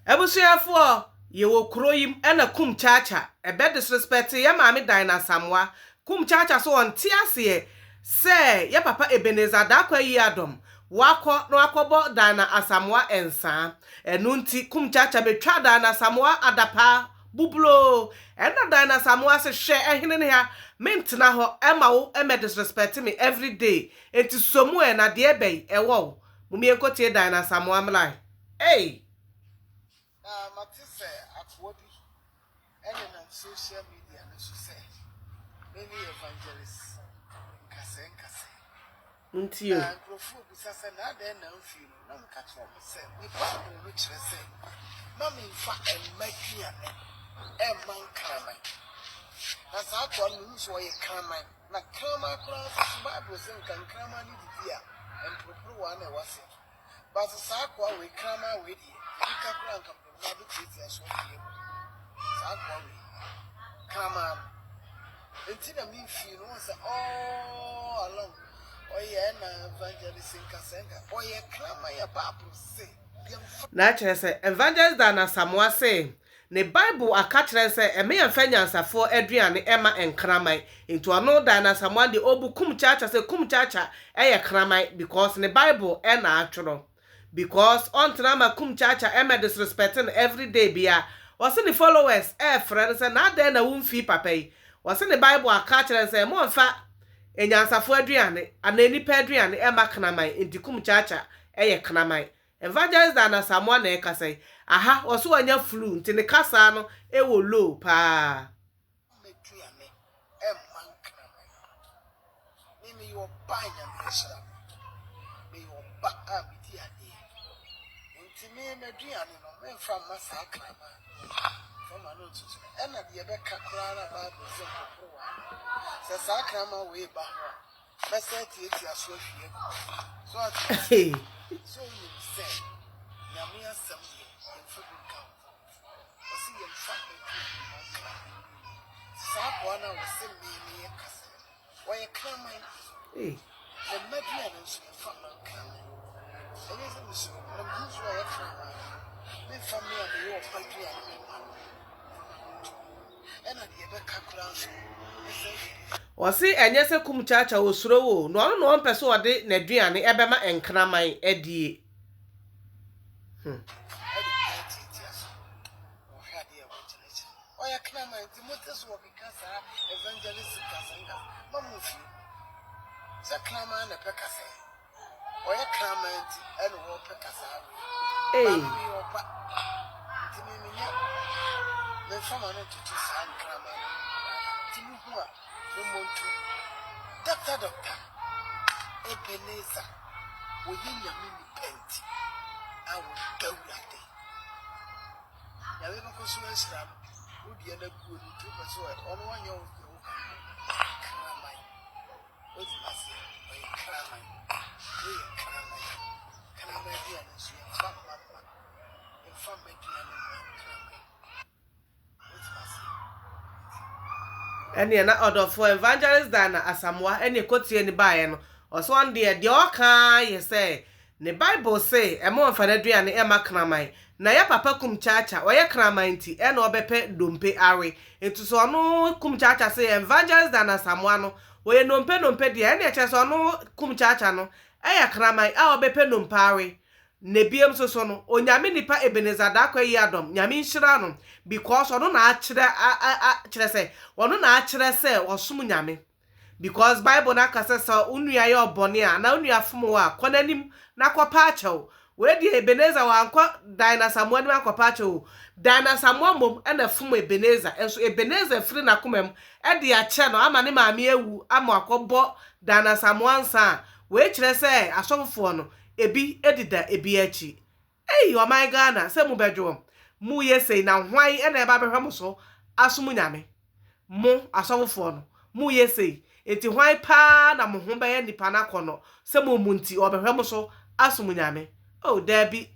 Ebusuafo ye wo kroyim ena Kumchacha ebe disrespect ye maami dan na ASAMOAH Kumchacha so onte ase se ye papa Ebeneza da kwa yi adom wakọ no akobo dan na ASAMOAH ensa enu nti Kumchacha betwa dan na ASAMOAH adapa bublo ena dan na ASAMOAH se hwe ehene ne ha mentena ho ema wo eme disrespect me every day enti somu e na de ebe ewo mumie nkotie dan na ASAMOAH mlai hey Matisse at what and on social media, and she said, many evangelists, Cassen, until and Profu, because I now then no feel, no catch what we said, we probably rich say, Mammy, fat and make me a man kraman. That's how one moves for a kraman, like kraman class, Bible and kraman in the year, and Profu one was it. But the Sakwa we kraman with you. Kraman. Until I mean, you know, say, oh, along. Oh, yeah, Evangelist in Kasenga. Oh, yeah, kraman, your Bible say. Naturally, say, Evangelist dan na ASAMOAH say, ne Bible a catcher say, a me and Fenyansa for Adrian, Emma and kraman. Into a no dan na ASAMOAH, the obu Kumchacha say, Kumchacha, kraman, because ne Bible natural. Because on Tanama Kumchacha Emma disrespecting every day bia was in the followers friends and not then a won't fee papa was in the Bible a catcher and say more fat and yansa for Adrian and any pedrian Emma Kanamai into Kumchacha Kanamai Evangelist dan na ASAMOAH na eka say aha was one your flu in the casano will low pa your buying and from Massacre from a note and at the Rebecca Crana about the Sacrama way back. Let's say it's your social. So you say, Yamia Sammy and football count. I see you fucking Sakwana was sending me a cousin. Why a kraman? The Medians from a kraman. And isn't so? I'm who's why a kraman. Wasi enye se Kumchacha osuro wo no no pese ode na duane ebema enkraman adie Evangelist Kasanga mamufi sa kraman na pekase oya kraman ti eno wo pekasa the farmer to sign kraman. Timua, Romontu, Doctor, Ebeneza, within your mini pent. I will go that day. Never consumes them, would be a good to persuade on 1 year old kraman. What must you kraman? Can I make the answer? From ene na order for Evangelist dan na ASAMOAH ene kotie ni bae no oso on de oka ye say ne Bible say e mo mfa na duane e ma kraman na ya papa Kumchacha oye kraman ti ene obepe dompe awe etu so no Kumchacha say Evangelist dan na ASAMOAH no oye nompe de ene che so no Kumchacha no ya kraman a obepe nompe awe nebiem so no onyame nipa Ebeneza da kwa yi adom nyame nhira no because ono na akire se ono na akire se osum nyame because Bible na kase sa unua ye obone a na unua fomo a konanim na kwapa achew we di Ebeneza wa anko dan na ASAMOAH ni akwapa achew dan na ASAMOAH mom na fomo Ebeneza enso Ebeneza firi na komam e di ache no ama ne maame ewu ama akobo dan na ASAMOAH nsa we kire se asofofo no ebi edida ebi achi o my Ghana se mu bedwo mu yesei na hwan e na eba behwem so asum nyame mu asofofo no mu yesei enti hwan pa na mo ho be nipa na kono se mu munti obehwem so asum nyame o dabi